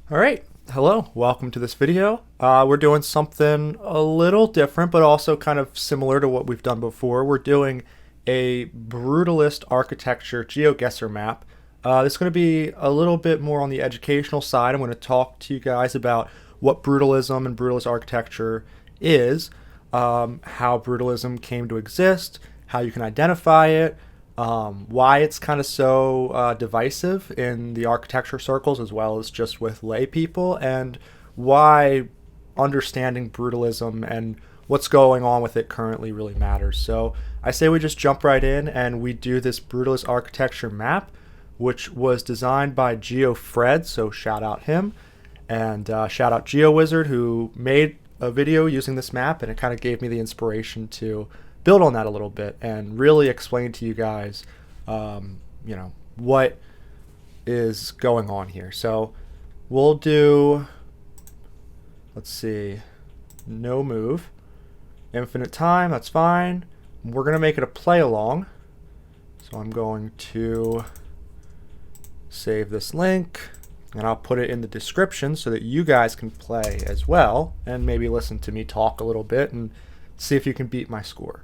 All right, hello, welcome to this video. We're doing something a little different, but also kind of similar to what we've done before. We're doing a brutalist architecture Geoguessr map. This is going to be a little bit more on the educational side. I'm going to talk to you guys about what brutalism and brutalist architecture is, how brutalism came to exist, how you can identify it, why it's kind of so divisive in the architecture circles as well as just with lay people, and why understanding brutalism and what's going on with it currently really matters. So I say we just jump right in and we do this brutalist architecture map, which was designed by Geoguessr, so shout out him, and shout out Geowizard who made a video using this map, and it kind of gave me the inspiration to build on that a little bit and really explain to you guys, what is going on here. So we'll do, let's see, no move, infinite time, that's fine. We're going to make it a play along. So I'm going to save this link and I'll put it in the description so that you guys can play as well and maybe listen to me talk a little bit and see if you can beat my score.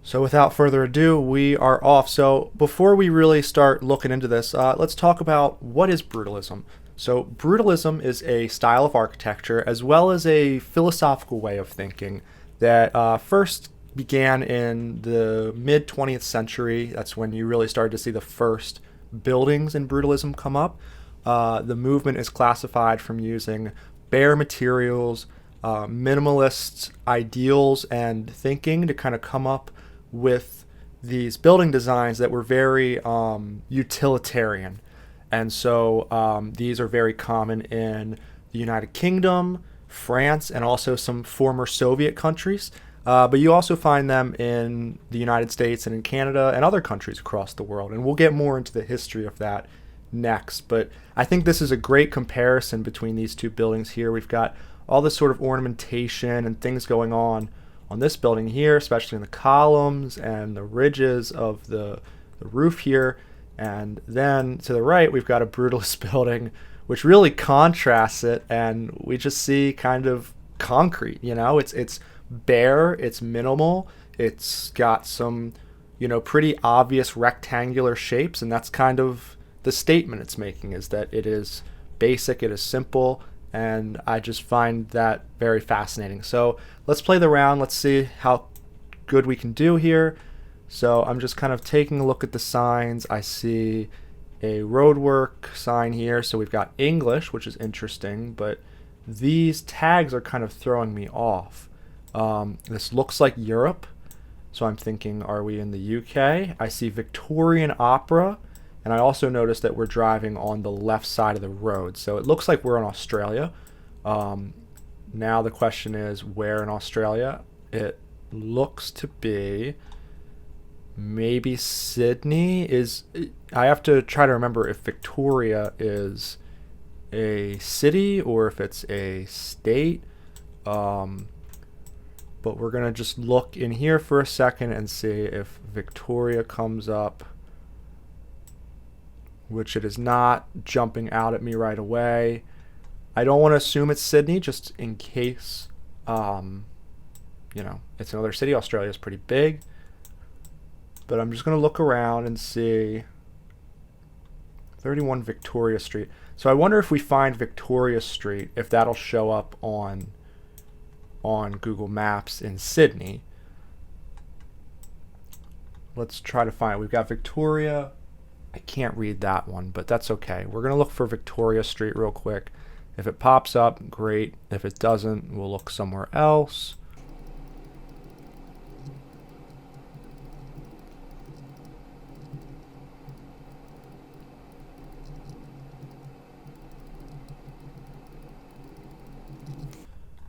So without further ado, we are off. So before we really start looking into this, let's talk about what is brutalism. So brutalism is a style of architecture as well as a philosophical way of thinking that first began in the mid 20th century. That's when you really started to see the first buildings in brutalism come up. The movement is classified from using bare materials, minimalist ideals and thinking to kind of come up with these building designs that were very utilitarian. And so these are very common in the United Kingdom, France, and also some former Soviet countries. But you also find them in the United States and in Canada and other countries across the world. And we'll get more into the history of that next. But I think this is a great comparison between these two buildings here. We've got all this sort of ornamentation and things going on this building here, especially in the columns and the ridges of the roof here. And then to the right, we've got a brutalist building, which really contrasts it. And we just see kind of concrete, it's bare, it's minimal, it's got some, pretty obvious rectangular shapes. And that's kind of the statement it's making, is that it is basic, it is simple. And I just find that very fascinating. So let's play the round. Let's see how good we can do here. So I'm just kind of taking a look at the signs. I see a roadwork sign here. So we've got English, which is interesting, but these tags are kind of throwing me off. This looks like Europe. So I'm thinking, are we in the UK? I see Victorian Opera. And I also noticed that we're driving on the left side of the road. So it looks like we're in Australia. Now the question is, where in Australia? It looks to be maybe Sydney. I have to try to remember if Victoria is a city or if it's a state. But we're going to just look in here for a second and see if Victoria comes up, which it is not jumping out at me right away. I don't want to assume it's Sydney, just in case, it's another city. Australia is pretty big. But I'm just going to look around and see 31 Victoria Street. So I wonder if we find Victoria Street, if that'll show up on Google Maps in Sydney. Let's try to find it. We've got Victoria. I can't read that one, but that's okay. We're going to look for Victoria Street real quick. If it pops up, great. If it doesn't, we'll look somewhere else.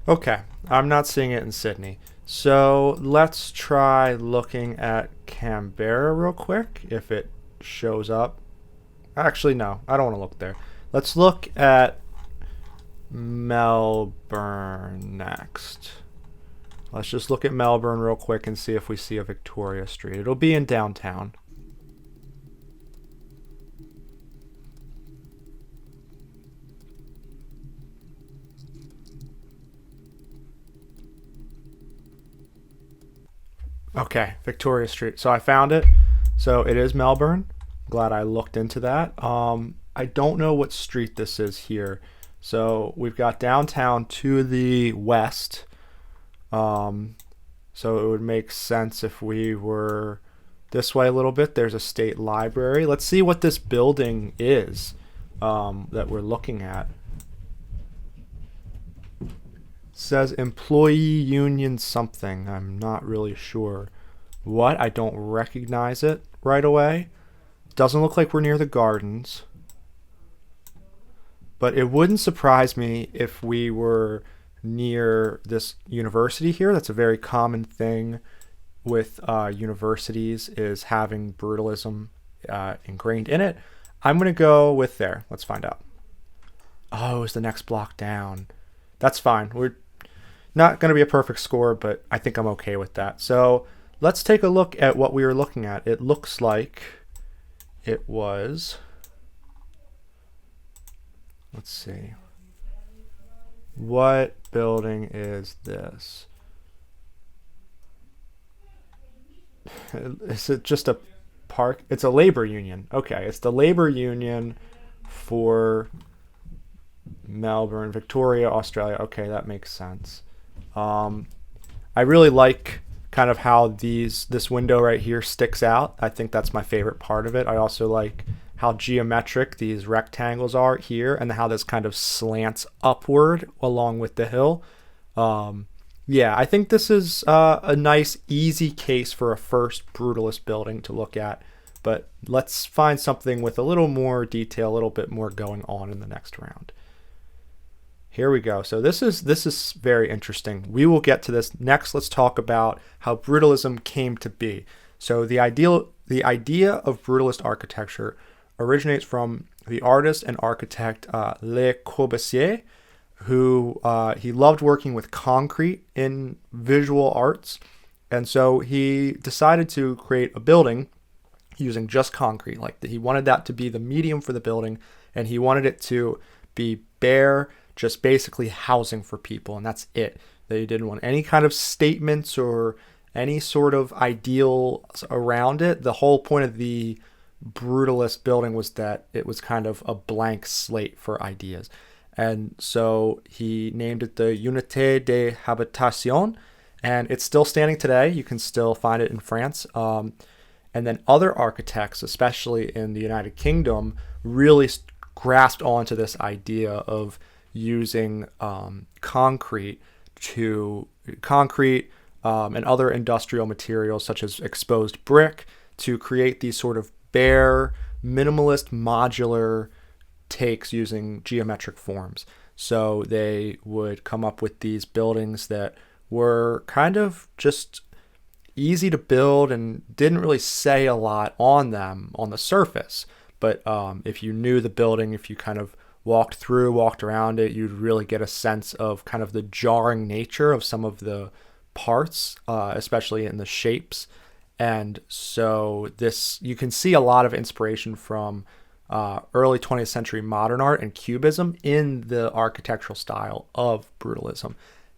Okay, I'm not seeing it in Sydney. So let's try looking at Canberra real quick, if it shows up. Actually, no, I don't want to look there. Let's look at Melbourne next. Let's just look at Melbourne real quick and see if we see a Victoria Street. It'll be in downtown. Okay, Victoria Street. So I found it. So it is Melbourne. Glad I looked into that. I don't know what street this is here. So we've got downtown to the west. Um, so it would make sense if we were this way a little bit. There's a state library. Let's see what this building is that we're looking at. Says employee union something. I'm not really sure what. I don't recognize it right away. Doesn't look like we're near the gardens. But it wouldn't surprise me if we were near this university here. That's a very common thing with universities, is having brutalism ingrained in it. I'm going to go with there. Let's find out. Oh, it's the next block down. That's fine. We're not going to be a perfect score, but I think I'm okay with that. So let's take a look at what we were looking at. It looks like it was, let's see, what building is this? Is it just a park? It's a labor union. Okay, it's the labor union for Melbourne, Victoria, Australia. Okay, that makes sense. I really like kind of how this window right here sticks out. I think that's my favorite part of it. I also like how geometric these rectangles are here and how this kind of slants upward along with the hill. Yeah, I think this is a nice, easy case for a first brutalist building to look at. But let's find something with a little more detail, a little bit more going on in the next round. Here we go. So this is very interesting. We will get to this next. Let's talk about how brutalism came to be. So the idea of brutalist architecture originates from the artist and architect Le Corbusier, who he loved working with concrete in visual arts, and so he decided to create a building using just concrete. Like, he wanted that to be the medium for the building, and he wanted it to be bare, just basically housing for people, and that's it. They didn't want any kind of statements or any sort of ideals around it. The whole point of the brutalist building was that it was kind of a blank slate for ideas. And so he named it the Unité de Habitation, and it's still standing today. You can still find it in France. And then other architects, especially in the United Kingdom, really grasped onto this idea of using concrete and other industrial materials such as exposed brick to create these sort of bare, minimalist, modular takes using geometric forms. So they would come up with these buildings that were kind of just easy to build and didn't really say a lot on them on the surface. But if you knew the building, if you kind of walked around it, you'd really get a sense of kind of the jarring nature of some of the parts, especially in the shapes. And so you can see a lot of inspiration from early 20th century modern art and cubism in the architectural style of brutalism.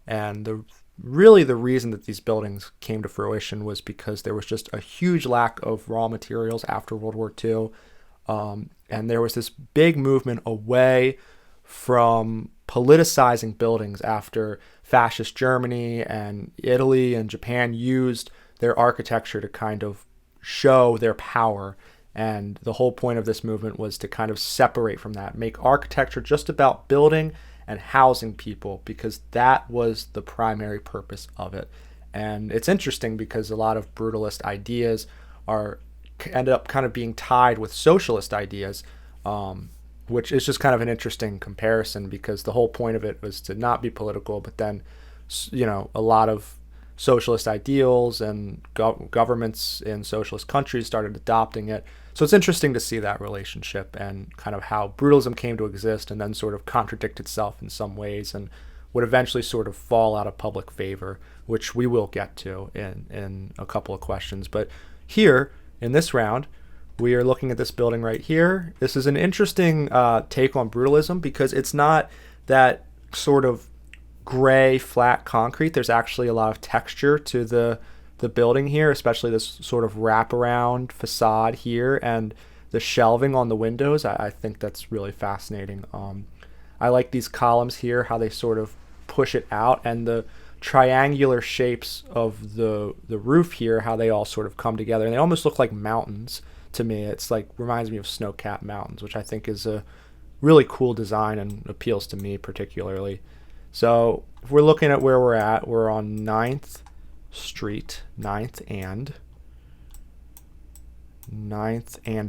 And the reason that these buildings came to fruition was because there was just a huge lack of raw materials after World War II. And there was this big movement away from politicizing buildings after fascist Germany and Italy and Japan used their architecture to kind of show their power. And the whole point of this movement was to kind of separate from that, make architecture just about building and housing people, because that was the primary purpose of it. And it's interesting because a lot of brutalist ideas end up kind of being tied with socialist ideas, which is just kind of an interesting comparison, because the whole point of it was to not be political, but then, a lot of socialist ideals and governments in socialist countries started adopting it. So it's interesting to see that relationship and kind of how brutalism came to exist and then sort of contradict itself in some ways and would eventually sort of fall out of public favor, which we will get to in a couple of questions. But here, in this round, we are looking at this building right here. This is an interesting take on brutalism because it's not that sort of gray, flat concrete. There's actually a lot of texture to the the building here, especially this sort of wraparound facade here and the shelving on the windows. I think that's really fascinating. I like these columns here, how they sort of push it out, and the triangular shapes of the roof here, how they all sort of come together, and they almost look like mountains to me. It's like reminds me of snow-capped mountains, which I think is a really cool design and appeals to me particularly. So if we're looking at where we're at, we're on 9th Street, 9th and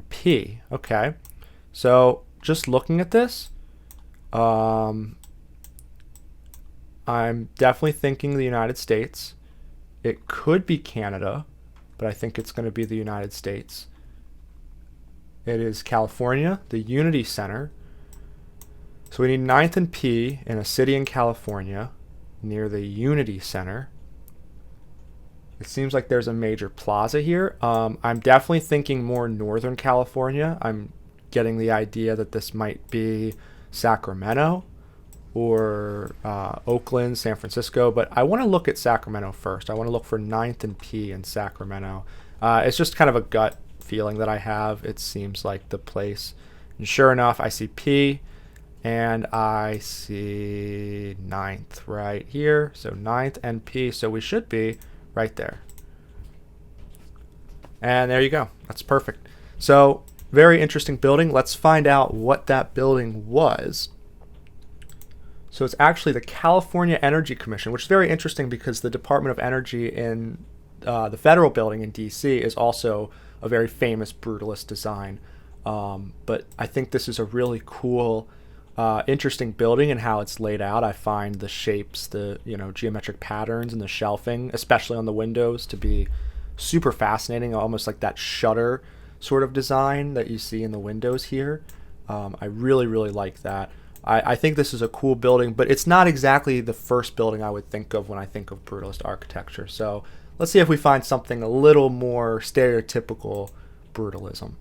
P. Okay, so just looking at this, I'm definitely thinking the United States. It could be Canada, but I think it's going to be the United States. It is California, the Unity Center. So we need 9th and P in a city in California near the Unity Center. It seems like there's a major plaza here. I'm definitely thinking more Northern California. I'm getting the idea that this might be Sacramento or Oakland, San Francisco, but I want to look at Sacramento first. I want to look for 9th and P in Sacramento. It's just kind of a gut feeling that I have. It seems like the place. And sure enough, I see P and I see 9th right here. So 9th and P, so we should be right there. And there you go. That's perfect. So very interesting building. Let's find out what that building was. So it's actually the California Energy Commission, which is very interesting because the Department of Energy in the federal building in DC is also a very famous brutalist design. But I think this is a really cool, interesting building and how it's laid out. I find the shapes, the geometric patterns and the shelving, especially on the windows, to be super fascinating, almost like that shutter sort of design that you see in the windows here. I really, really like that. I think this is a cool building, but it's not exactly the first building I would think of when I think of brutalist architecture. So let's see if we find something a little more stereotypical brutalism.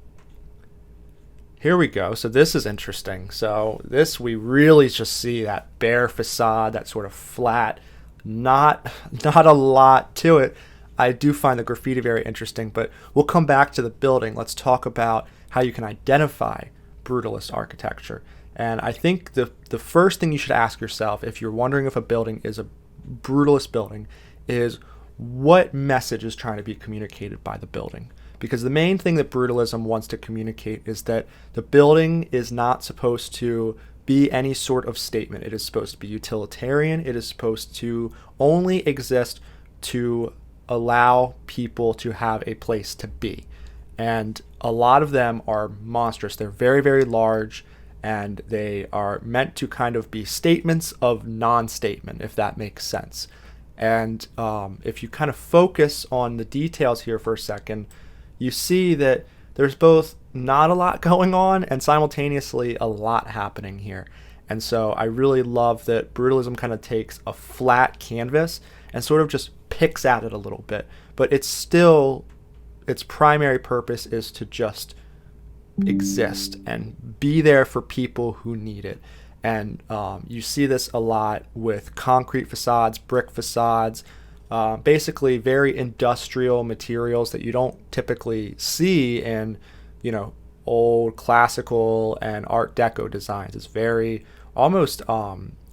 Here we go. So this is interesting. So this, we really just see that bare facade, that sort of flat, not a lot to it. I do find the graffiti very interesting, but we'll come back to the building. Let's talk about how you can identify brutalist architecture. And I think the first thing you should ask yourself, if you're wondering if a building is a brutalist building, is what message is trying to be communicated by the building? Because the main thing that brutalism wants to communicate is that the building is not supposed to be any sort of statement. It is supposed to be utilitarian. It is supposed to only exist to allow people to have a place to be. And a lot of them are monstrous. They're very, very large, and they are meant to kind of be statements of non-statement, if that makes sense. And if you kind of focus on the details here for a second, you see that there's both not a lot going on and simultaneously a lot happening here. And so I really love that brutalism kind of takes a flat canvas and sort of just picks at it a little bit. But it's still, its primary purpose is to just exist and be there for people who need it. And you see this a lot with concrete facades, brick facades, basically very industrial materials that you don't typically see in, old classical and Art Deco designs. It's very almost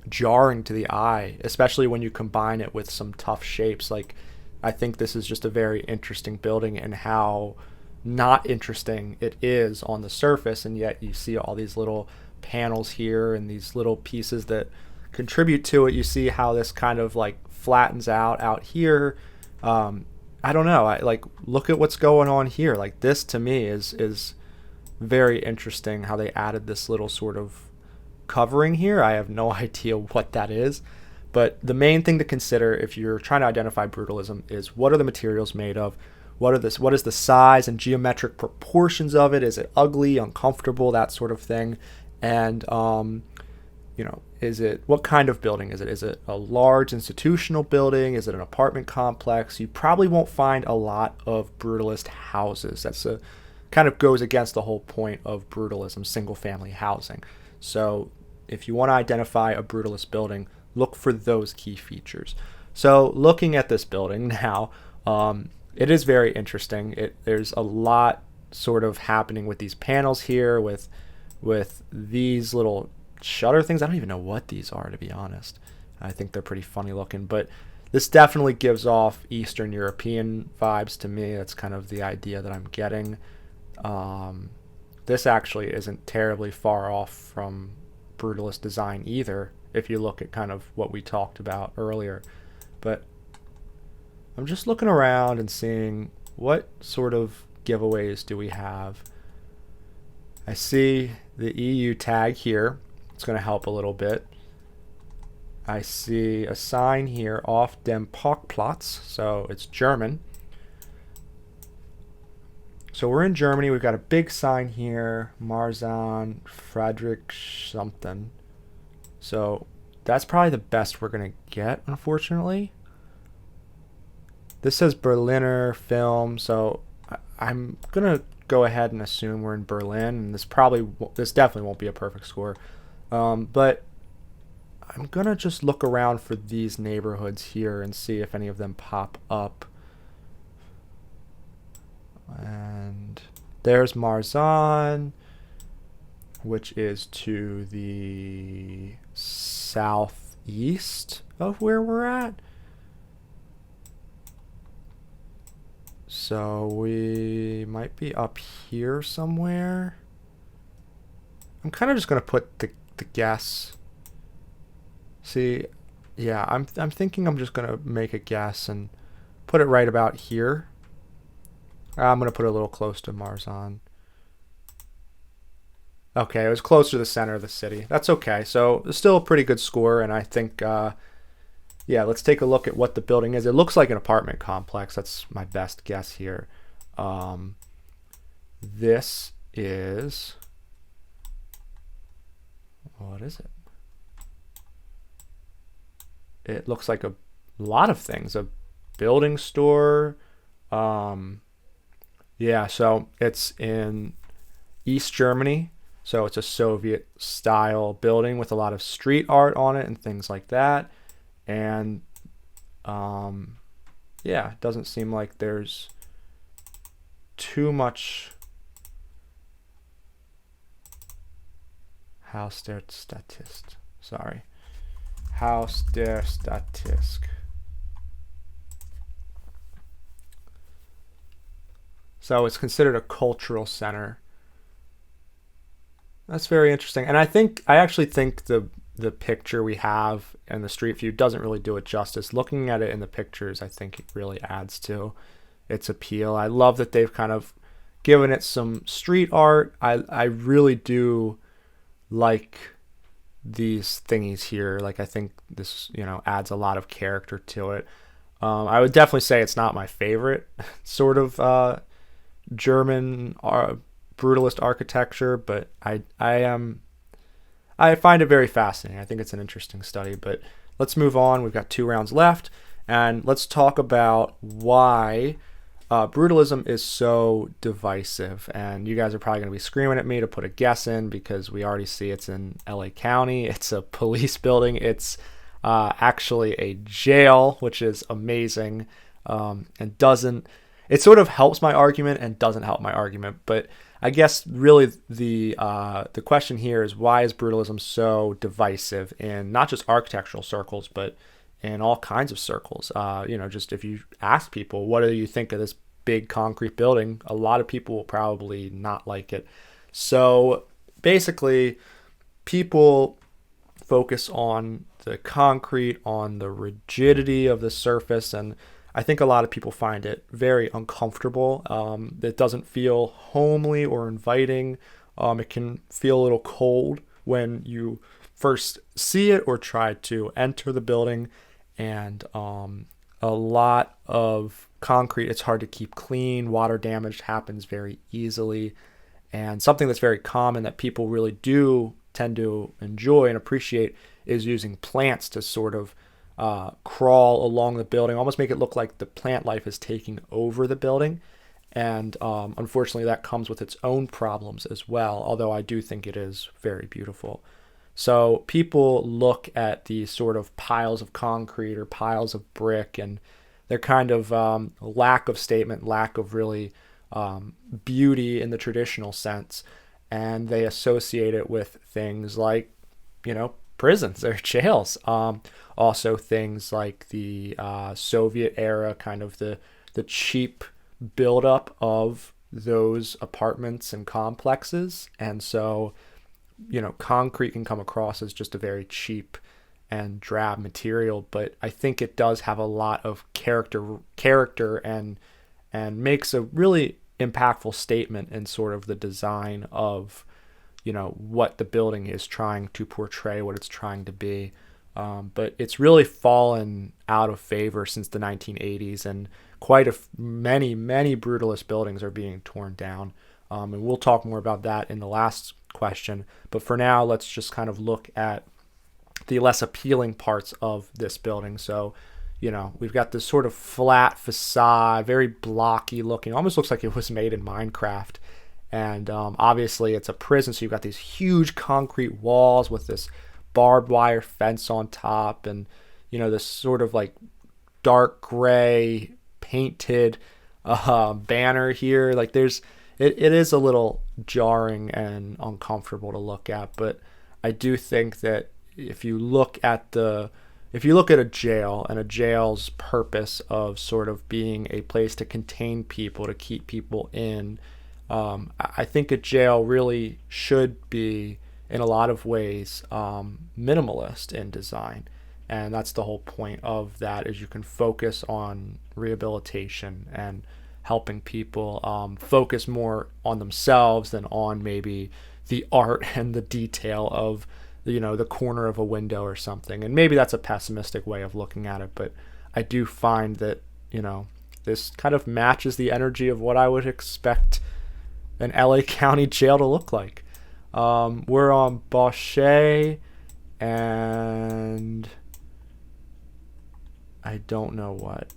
jarring to the eye, especially when you combine it with some tough shapes. Like, I think this is just a very interesting building and how not interesting it is on the surface, and yet you see all these little panels here and these little pieces that contribute to it. You see how this kind of like flattens out here. I don't know. Look at what's going on here. Like, this to me is very interesting how they added this little sort of covering here. I have no idea what that is, but the main thing to consider if you're trying to identify brutalism is what are the materials made of? What is the size and geometric proportions of it? Is it ugly, uncomfortable, that sort of thing? And what kind of building is it? Is it a large institutional building? Is it an apartment complex? You probably won't find a lot of brutalist houses. That's kind of goes against the whole point of brutalism, single family housing. So if you want to identify a brutalist building, look for those key features. So looking at this building now, It is very interesting. There's a lot sort of happening with these panels here, with these little shutter things. I don't even know what these are, to be honest. I think they're pretty funny looking, but this definitely gives off Eastern European vibes to me. That's kind of the idea that I'm getting. This actually isn't terribly far off from Brutalist design either, if you look at kind of what we talked about earlier. But I'm just looking around and seeing what sort of giveaways do we have. I see the EU tag here. It's going to help a little bit. I see a sign here, auf dem Parkplatz, so it's German. So we're in Germany. We've got a big sign here, Marzahn, Friedrich something. So that's probably the best we're going to get, unfortunately. This says Berliner Film, so I'm going to go ahead and assume we're in Berlin, and this definitely won't be a perfect score. But I'm going to just look around for these neighborhoods here and see if any of them pop up. And there's Marzahn, which is to the southeast of where we're at. So we might be up here somewhere. I'm kind of just going to put the guess. See, yeah, I'm thinking I'm just going to make a guess and put it right about here. I'm going to put it a little close to Marzahn. Okay, it was closer to the center of the city. That's okay. So it's still a pretty good score, and I think, yeah, let's take a look at what the building is. It looks like an apartment complex. That's my best guess here. This is... what is it? It looks like a lot of things. A building store. Yeah, so it's in East Germany. So it's a Soviet style building with a lot of street art on it and things like that. And yeah, it doesn't seem like there's too much. Haus der Statist. Sorry. Haus der Statist. So it's considered a cultural center. That's very interesting. And I actually think the picture we have and the street view doesn't really do it justice. Looking at it in the pictures, I think it really adds to its appeal. I love that they've kind of given it some street art. I really do like these thingies here. Like, I think this, adds a lot of character to it. I would definitely say it's not my favorite sort of German brutalist architecture, but I find it very fascinating. I think it's an interesting study. But let's move on. We've got 2 rounds left, and let's talk about why brutalism is so divisive. And you guys are probably going to be screaming at me to put a guess in, because we already see it's in LA County. It's a police building. It's actually a jail, which is amazing, and doesn't. It sort of helps my argument and doesn't help my argument. But I guess really the question here is, why is brutalism so divisive in not just architectural circles, but in all kinds of circles? Just if you ask people, what do you think of this big concrete building? A lot of people will probably not like it. So basically, people focus on the concrete, on the rigidity of the surface, and I think a lot of people find it very uncomfortable. It doesn't feel homely or inviting. It can feel a little cold when you first see it or try to enter the building. And a lot of concrete, it's hard to keep clean. Water damage happens very easily. And something that's very common that people really do tend to enjoy and appreciate is using plants to sort of crawl along the building, almost make it look like the plant life is taking over the building. And unfortunately, that comes with its own problems as well, although I do think it is very beautiful. So people look at these sort of piles of concrete or piles of brick and they're kind of lack of statement, lack of really beauty in the traditional sense, and they associate it with things like, prisons or jails. Also things like the Soviet era, kind of the cheap buildup of those apartments and complexes. And so, concrete can come across as just a very cheap and drab material, but I think it does have a lot of character and makes a really impactful statement in sort of the design of what the building is trying to portray, what it's trying to be. But it's really fallen out of favor since the 1980s, and many brutalist buildings are being torn down. And we'll talk more about that in the last question. But for now, let's just kind of look at the less appealing parts of this building. So, we've got this sort of flat facade, very blocky looking, almost looks like it was made in Minecraft. And obviously it's a prison, so you've got these huge concrete walls with this barbed wire fence on top, and this sort of like dark gray painted banner here. Like it is a little jarring and uncomfortable to look at, but I do think that if you look at a jail and a jail's purpose of sort of being a place to contain people, to keep people in, I think a jail really should be, in a lot of ways, minimalist in design. And that's the whole point of that, is you can focus on rehabilitation and helping people focus more on themselves than on maybe the art and the detail of the corner of a window or something. And maybe that's a pessimistic way of looking at it, but I do find that this kind of matches the energy of what I would expect an LA County jail to look like. We're on Bauchet and I don't know what.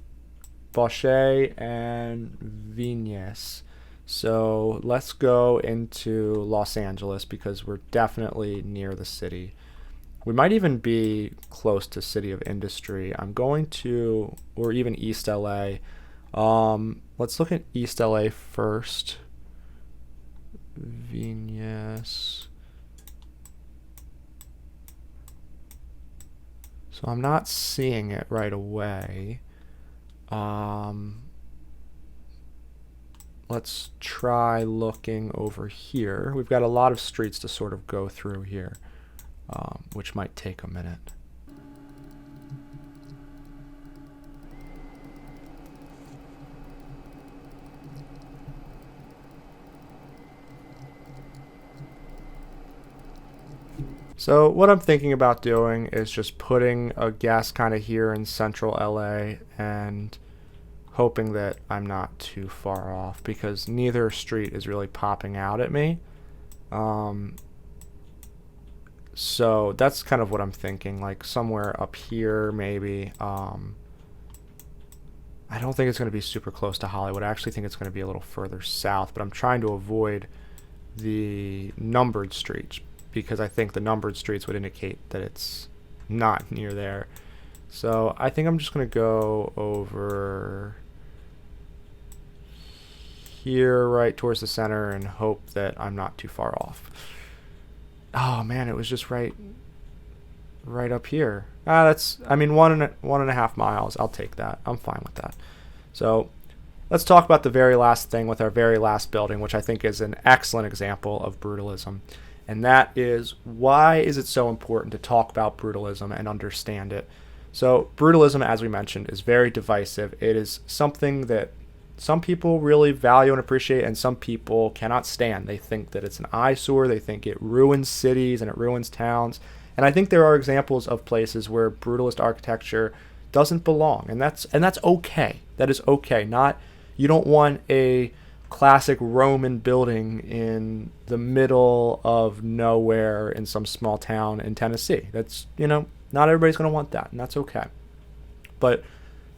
Bauchet and Vignes. So let's go into Los Angeles because we're definitely near the city. We might even be close to City of Industry. Or even East LA. Let's look at East LA first. Vignes. So I'm not seeing it right away. Let's try looking over here. We've got a lot of streets to sort of go through here, which might take a minute. So what I'm thinking about doing is just putting a guess kind of here in central LA and hoping that I'm not too far off, because neither street is really popping out at me. So that's kind of what I'm thinking, like somewhere up here maybe. I don't think it's going to be super close to Hollywood. I actually think it's going to be a little further south, but I'm trying to avoid the numbered streets, because I think the numbered streets would indicate that it's not near there. So I think I'm just going to go over here right towards the center and hope that I'm not too far off. Oh man, it was just right up here. That's, I mean, 1.5 miles. I'll take that. I'm fine with that. So let's talk about the very last thing with our very last building, which I think is an excellent example of brutalism. And that is, why is it so important to talk about brutalism and understand it? So brutalism, as we mentioned, is very divisive. It is something that some people really value and appreciate, and some people cannot stand. They think that it's an eyesore. They think it ruins cities and it ruins towns. And I think there are examples of places where brutalist architecture doesn't belong, and that's okay. That is okay. You don't want a classic Roman building in the middle of nowhere in some small town in Tennessee. That's, not everybody's going to want that, and that's okay. But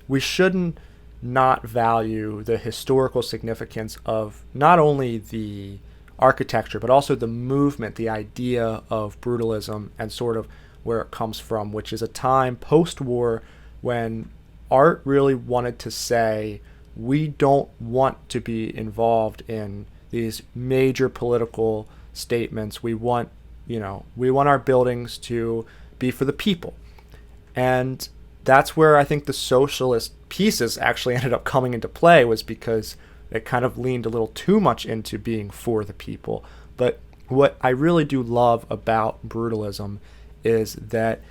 we shouldn't not value the historical significance of not only the architecture, but also the movement, the idea of brutalism, and sort of where it comes from, which is a time post-war when art really wanted to say, we don't want to be involved in these major political statements. We want our buildings to be for the people. And that's where I think the socialist pieces actually ended up coming into play, was because it kind of leaned a little too much into being for the people. But what I really do love about brutalism is that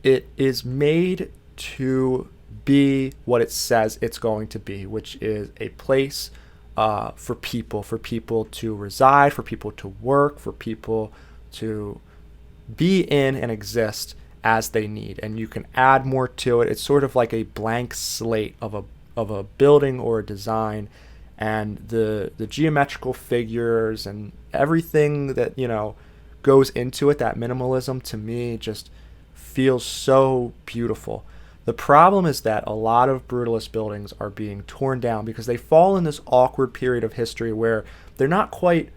it is made to be what it says it's going to be, which is a place for people to reside, for people to work, for people to be in and exist as they need. And you can add more to it. It's sort of like a blank slate of a building or a design, and the geometrical figures and everything that goes into it, that minimalism, to me just feels so beautiful. The problem is that a lot of brutalist buildings are being torn down because they fall in this awkward period of history where they're not quite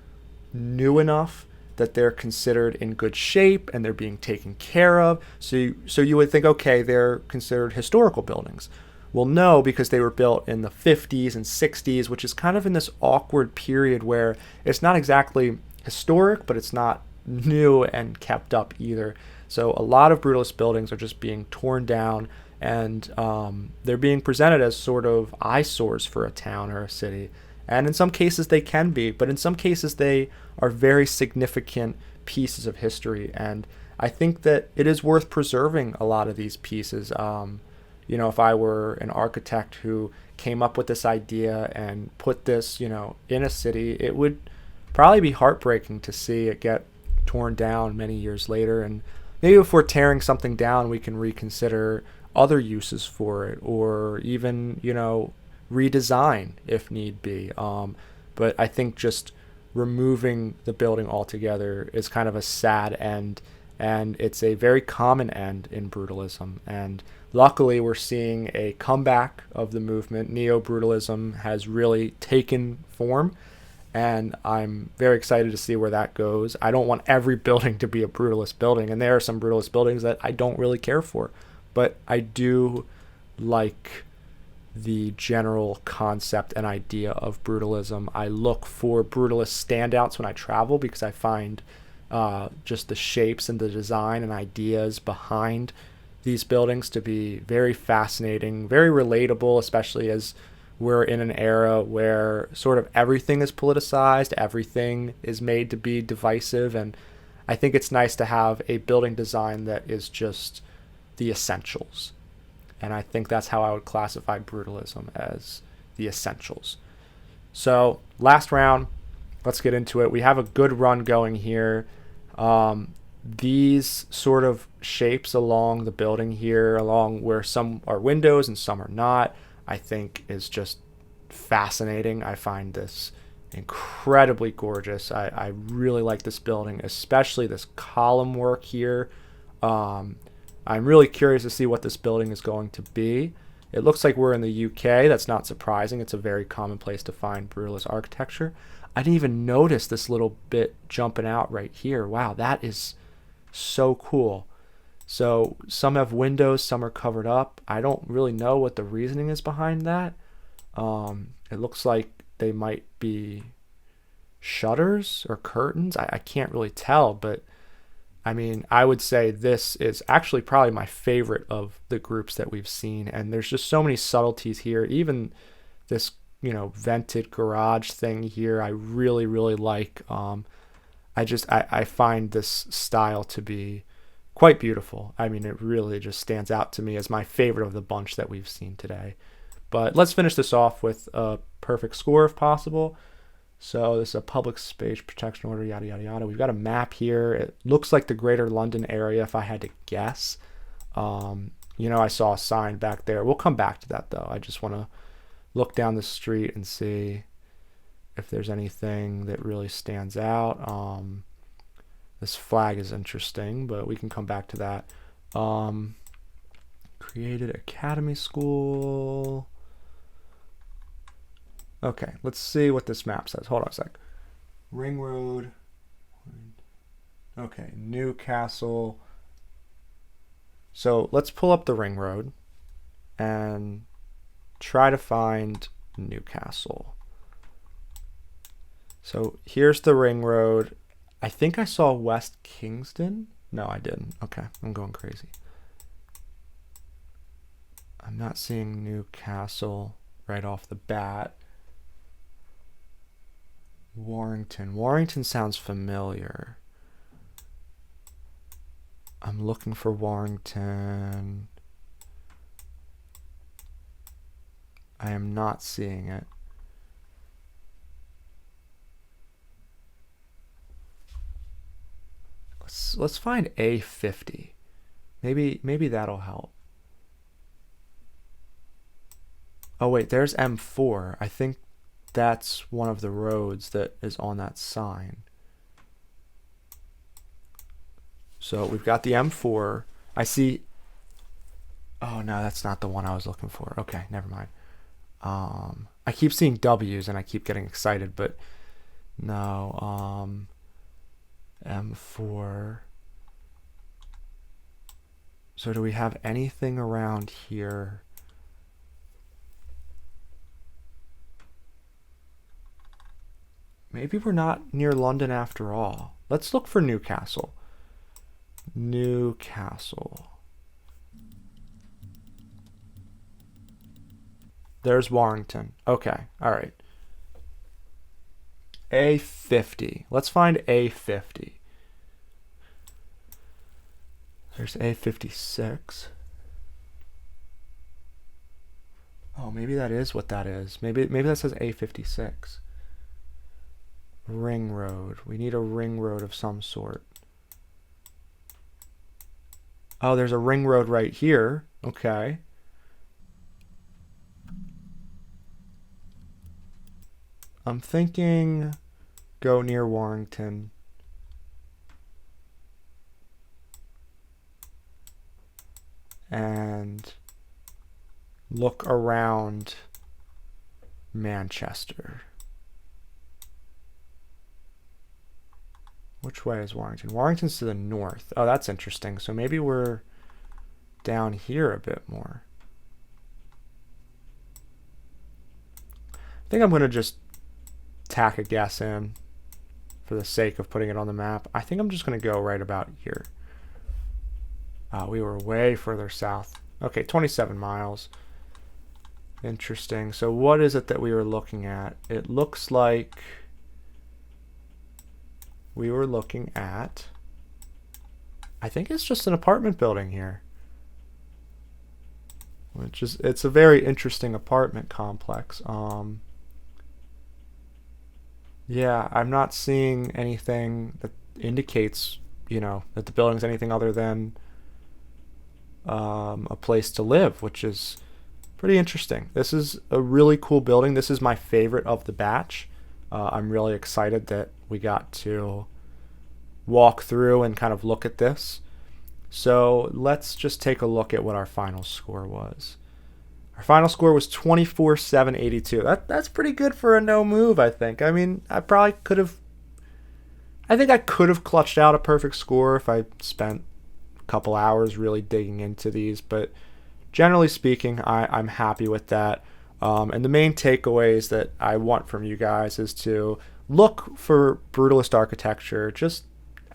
new enough that they're considered in good shape and they're being taken care of. So you would think, okay, they're considered historical buildings. Well, no, because they were built in the 50s and 60s, which is kind of in this awkward period where it's not exactly historic, but it's not new and kept up either. So a lot of brutalist buildings are just being torn down, and they're being presented as sort of eyesores for a town or a city. And in some cases they can be, but in some cases they are very significant pieces of history. And I think that it is worth preserving a lot of these pieces. If I were an architect who came up with this idea and put this, in a city, it would probably be heartbreaking to see it get torn down many years later. And maybe if we're tearing something down, we can reconsider other uses for it, or even, redesign if need be. But I think just removing the building altogether is kind of a sad end, and it's a very common end in brutalism. And luckily, we're seeing a comeback of the movement. Neo-brutalism has really taken form, and I'm very excited to see where that goes. I don't want every building to be a brutalist building, and there are some brutalist buildings that I don't really care for, but I do like the general concept and idea of brutalism. I look for brutalist standouts when I travel because I find just the shapes and the design and ideas behind these buildings to be very fascinating, very relatable, especially as we're in an era where sort of everything is politicized, everything is made to be divisive, and I think it's nice to have a building design that is just the essentials. And I think that's how I would classify brutalism, as the essentials. So last round, let's get into it. We have a good run going here. These sort of shapes along the building here, along where some are windows and some are not, I think is just fascinating. I find this incredibly gorgeous. I really like this building, especially this column work here. I'm really curious to see what this building is going to be. It looks like we're in the UK. That's not surprising. It's a very common place to find brutalist architecture. I didn't even notice this little bit jumping out right here. Wow, that is so cool. So some have windows, some are covered up. I don't really know what the reasoning is behind that. It looks like they might be shutters or curtains. I can't really tell, but I mean, I would say this is actually probably my favorite of the groups that we've seen. And there's just so many subtleties here. Even this, vented garage thing here, I really, really like. I find this style to be quite beautiful. I mean, it really just stands out to me as my favorite of the bunch that we've seen today. But let's finish this off with a perfect score if possible. So this is a public space protection order, yada, yada, yada. We've got a map here. It looks like the greater London area, if I had to guess. I saw a sign back there. We'll come back to that, though. I just want to look down the street and see if there's anything that really stands out. This flag is interesting, but we can come back to that. Created Academy School. Okay, let's see what this map says. Hold on a sec. Ring Road. Okay, Newcastle. So let's pull up the Ring Road. and try to find Newcastle. So here's the ring road. I think I saw West Kingston. No, I didn't. Okay, I'm going crazy. I'm not seeing Newcastle right off the bat. Warrington. Warrington sounds familiar. I'm looking for Warrington. I am not seeing it. Let's find A50. Maybe that'll help. Oh wait, there's M4. I think that's one of the roads that is on that sign. So we've got the M4. I see. Oh no, that's not the one I was looking for. Okay, never mind. I keep seeing W's and I keep getting excited, but no. M4. So do we have anything around here? Maybe we're not near London after all. Let's look for Newcastle. Newcastle. There's Warrington. Okay, all right. A50. Let's find A50. There's A56. Oh, maybe that is what that is. Maybe that says A56. Ring road. We need a ring road of some sort. Oh, there's a ring road right here. Okay. I'm thinking go near Warrington. And look around Manchester. Which way is Warrington? Warrington's to the north. Oh, that's interesting. So maybe we're down here a bit more. I think I'm going to just tack a guess in for the sake of putting it on the map. I think I'm just going to go right about here. We were way further south. Okay, 27 miles. Interesting. So what is it that we were looking at? It looks like we were looking at, I think it's just an apartment building here. Which is, it's a very interesting apartment complex. Yeah, I'm not seeing anything that indicates, that the building's anything other than a place to live, which is pretty interesting. This is a really cool building. This is my favorite of the batch. I'm really excited that we got to walk through and kind of look at this. So let's just take a look at what our final score was. Our final score was 24,782. That's pretty good for a no move, I think. I mean, I could have clutched out a perfect score if I spent a couple hours really digging into these, but generally speaking, I'm happy with that. And the main takeaways that I want from you guys is to look for brutalist architecture just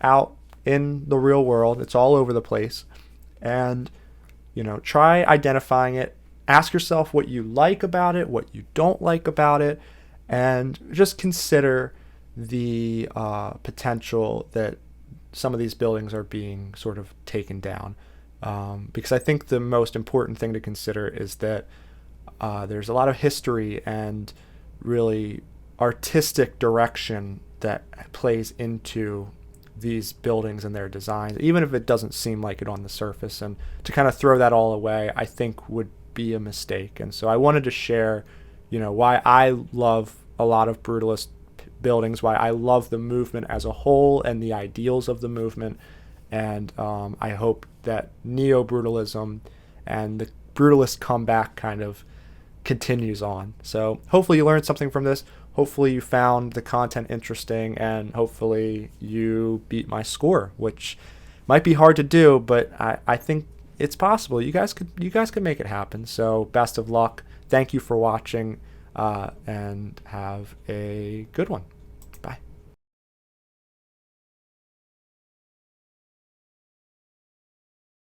out in the real world. It's all over the place. And, try identifying it. Ask yourself what you like about it, what you don't like about it, and just consider the potential that some of these buildings are being sort of taken down. Because I think the most important thing to consider is that there's a lot of history and really artistic direction that plays into these buildings and their designs, even if it doesn't seem like it on the surface. And to kind of throw that all away, I think would be a mistake. And so I wanted to share, why I love a lot of brutalist buildings, why I love the movement as a whole and the ideals of the movement. And I hope that neo-brutalism and the brutalist comeback kind of continues on. So hopefully you learned something from this. Hopefully you found the content interesting, and hopefully you beat my score, which might be hard to do, but I think it's possible. You guys could make it happen. So best of luck. Thank you for watching, and have a good one.